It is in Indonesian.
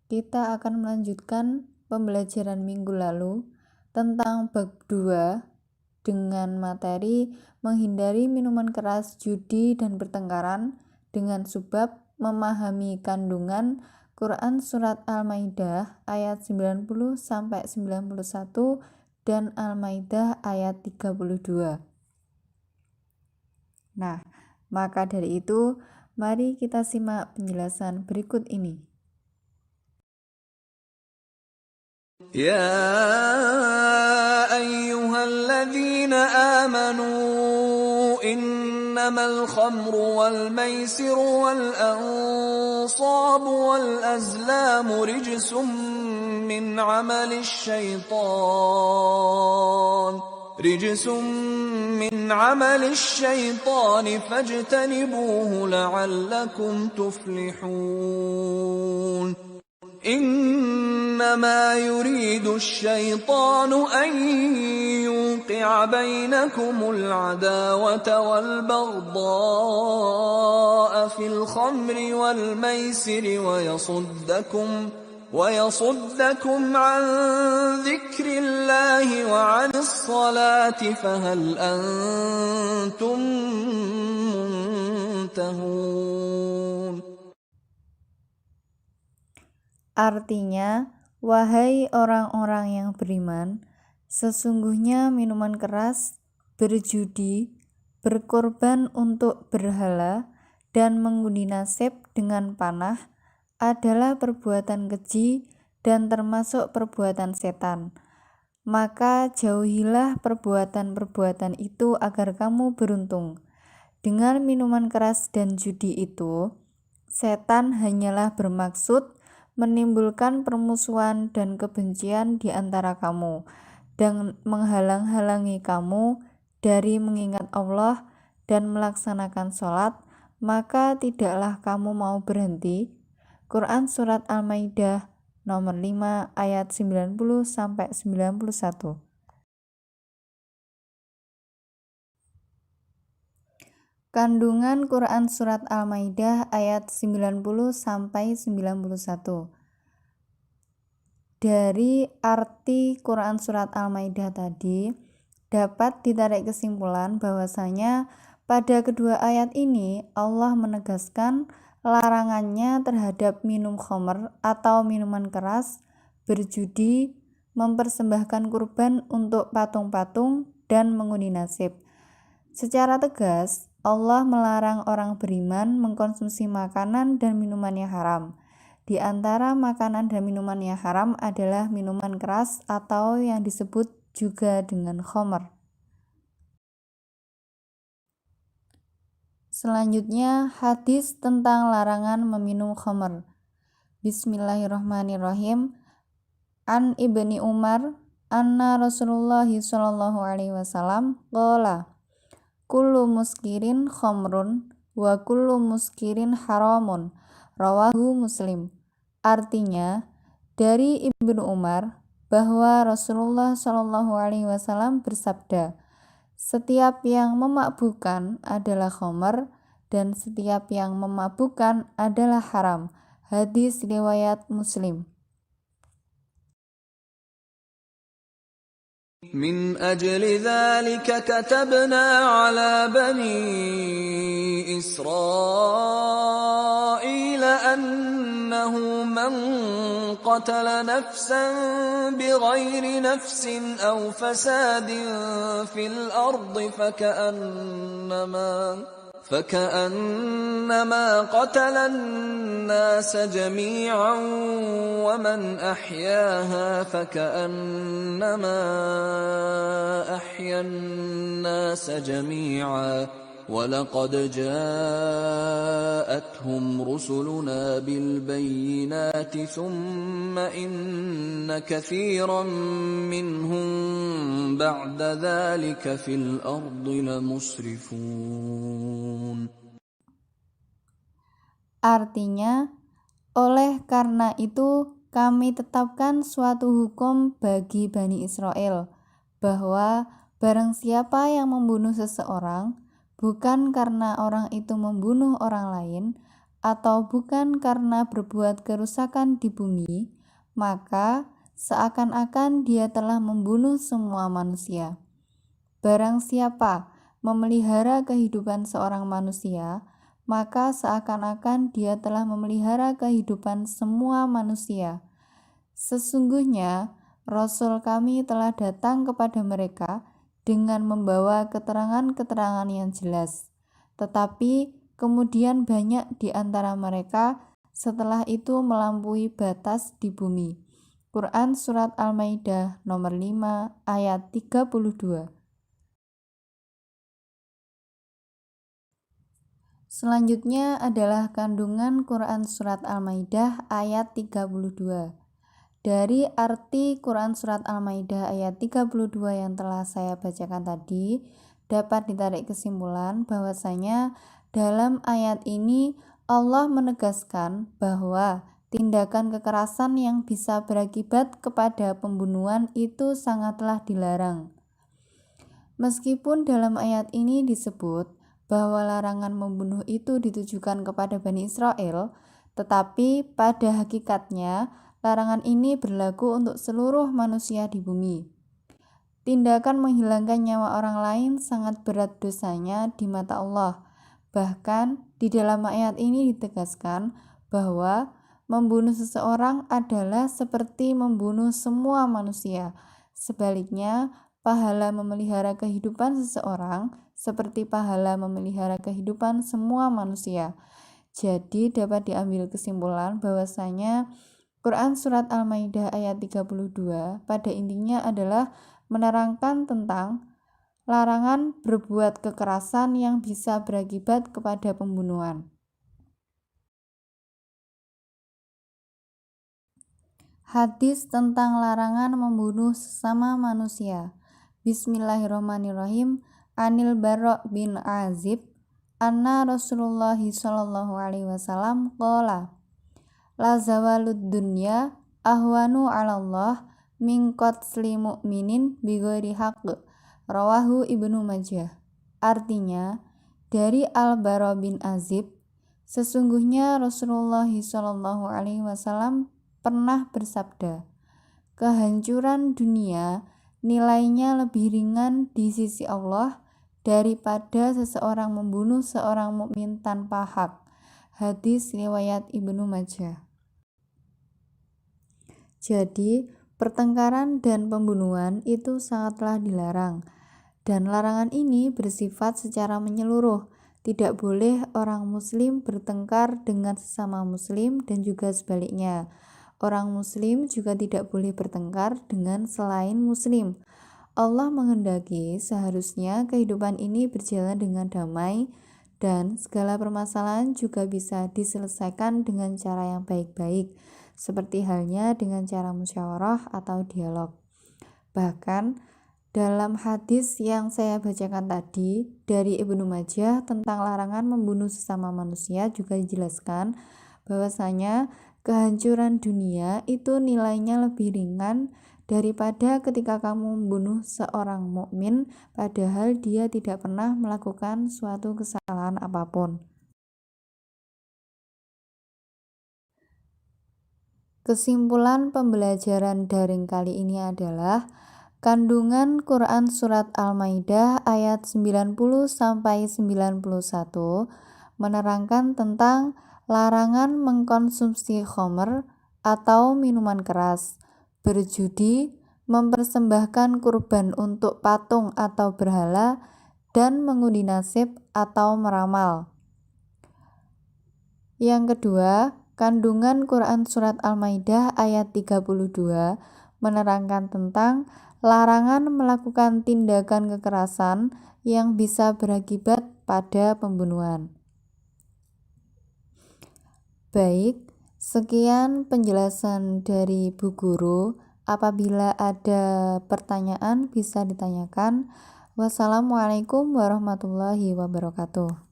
kita akan melanjutkan pembelajaran minggu lalu tentang bab 2 dengan materi menghindari minuman keras, judi, dan pertengkaran dengan subbab memahami kandungan Quran Surat Al-Maidah ayat 90-91 dan Al-Maidah ayat 32. Nah, maka dari itu, mari kita simak penjelasan berikut ini. يا أيها الذين آمنوا إنما الخمر والميسر والأنصاب والأزلام رجس من عمل الشيطان فاجتنبوه لعلكم تفلحون إنما يريد الشيطان أن يوقع بينكم العداوة والبغضاء في الخمر والميسر ويصدكم عن ذكر الله وعن الصلاة فهل أنتم منتهون. Artinya, wahai orang-orang yang beriman, sesungguhnya minuman keras, berjudi, berkorban untuk berhala, dan mengundi nasib dengan panah adalah perbuatan keji dan termasuk perbuatan setan. Maka jauhilah perbuatan-perbuatan itu agar kamu beruntung. Dengan minuman keras dan judi itu, setan hanyalah bermaksud menimbulkan permusuhan dan kebencian di antara kamu dan menghalang-halangi kamu dari mengingat Allah dan melaksanakan sholat, maka tidaklah kamu mau berhenti. Quran Surat Al-Maidah nomor 5 ayat 90-91. Kandungan Quran Surat Al-Maidah ayat 90-91. Dari arti Quran Surat Al-Maidah tadi, dapat ditarik kesimpulan bahwasanya pada kedua ayat ini Allah menegaskan larangannya terhadap minum khamr atau minuman keras, berjudi, mempersembahkan kurban untuk patung-patung, dan mengundi nasib. Secara tegas, Allah melarang orang beriman mengkonsumsi makanan dan minuman yang haram. Di antara makanan dan minuman yang haram adalah minuman keras atau yang disebut juga dengan khamr. Selanjutnya, hadis tentang larangan meminum khamr. Bismillahirrahmanirrahim. An Ibni Umar, anna Rasulullah sallallahu alaihi wasallam qala kullu muskirin khamrun wa kullu muskirin haramun, rawahu Muslim. Artinya, dari Ibnu Umar bahwa Rasulullah Shallallahu alaihi wasallam bersabda, setiap yang memabukkan adalah khamr dan setiap yang memabukkan adalah haram. Hadis riwayat Muslim. من أجل ذلك كتبنا على بني إسرائيل أنه من قتل نفسا بغير نفس أو فساد في الأرض فكأنما قتل الناس جميعا ومن أحياها فكأنما أحيا الناس جميعا ولقد جاءتهم رسلنا بالبينات ثم إن كثيرا منهم بعد ذلك في الأرض لمسرفون. Artinya, oleh karena itu kami tetapkan suatu hukum bagi Bani Israel, bahwa barang siapa yang membunuh seseorang bukan karena orang itu membunuh orang lain atau bukan karena berbuat kerusakan di bumi, maka seakan-akan dia telah membunuh semua manusia. Barang siapa memelihara kehidupan seorang manusia, maka seakan-akan dia telah memelihara kehidupan semua manusia. Sesungguhnya Rasul kami telah datang kepada mereka dengan membawa keterangan-keterangan yang jelas. Tetapi kemudian banyak di antara mereka setelah itu melampaui batas di bumi. Quran Surat Al-Maidah nomor 5 ayat 32. Selanjutnya adalah kandungan Quran Surat Al-Maidah ayat 32. Dari arti Quran Surat Al-Maidah ayat 32 yang telah saya bacakan tadi, dapat ditarik kesimpulan bahwasanya dalam ayat ini Allah menegaskan bahwa tindakan kekerasan yang bisa berakibat kepada pembunuhan itu sangatlah dilarang. Meskipun dalam ayat ini disebut bahwa larangan membunuh itu ditujukan kepada Bani Israel, tetapi pada hakikatnya larangan ini berlaku untuk seluruh manusia di bumi. Tindakan menghilangkan nyawa orang lain sangat berat dosanya di mata Allah. Bahkan di dalam ayat ini ditegaskan bahwa membunuh seseorang adalah seperti membunuh semua manusia. Sebaliknya, pahala memelihara kehidupan seseorang seperti pahala memelihara kehidupan semua manusia. Jadi dapat diambil kesimpulan bahwasanya Quran Surat Al-Maidah ayat 32 pada intinya adalah menerangkan tentang larangan berbuat kekerasan yang bisa berakibat kepada pembunuhan. Hadis tentang larangan membunuh sesama manusia. Bismillahirrahmanirrahim. Anil Bara' bin Azib anna Rasulullah sallallahu alaihi wasallam qala la zawalud dunya ahwanu 'ala Allah min qatli mu'minin bighairi haqq. Rawahu Ibnu Majah. Artinya, dari Al-Bara bin Azib, sesungguhnya Rasulullah sallallahu alaihi wasallam pernah bersabda, kehancuran dunia nilainya lebih ringan di sisi Allah daripada seseorang membunuh seorang mukmin tanpa hak. Hadis riwayat Ibnu Majah. Jadi, pertengkaran dan pembunuhan itu sangatlah dilarang. Dan larangan ini bersifat secara menyeluruh. Tidak boleh orang muslim bertengkar dengan sesama muslim dan juga sebaliknya. Orang muslim juga tidak boleh bertengkar dengan selain muslim. Allah menghendaki seharusnya kehidupan ini berjalan dengan damai dan segala permasalahan juga bisa diselesaikan dengan cara yang baik-baik, seperti halnya dengan cara musyawarah atau dialog. Bahkan dalam hadis yang saya bacakan tadi dari Ibnu Majah tentang larangan membunuh sesama manusia juga dijelaskan bahwasanya kehancuran dunia itu nilainya lebih ringan daripada ketika kamu membunuh seorang mukmin padahal dia tidak pernah melakukan suatu kesalahan apapun. Kesimpulan pembelajaran daring kali ini adalah kandungan Quran Surat Al-Maidah ayat 90-91 menerangkan tentang larangan mengkonsumsi khamr atau minuman keras, berjudi, mempersembahkan kurban untuk patung atau berhala, dan mengundi nasib atau meramal. Yang kedua, kandungan Quran Surat Al-Maidah ayat 32 menerangkan tentang larangan melakukan tindakan kekerasan yang bisa berakibat pada pembunuhan. Baik, sekian penjelasan dari Bu Guru. Apabila ada pertanyaan bisa ditanyakan. Wassalamualaikum warahmatullahi wabarakatuh.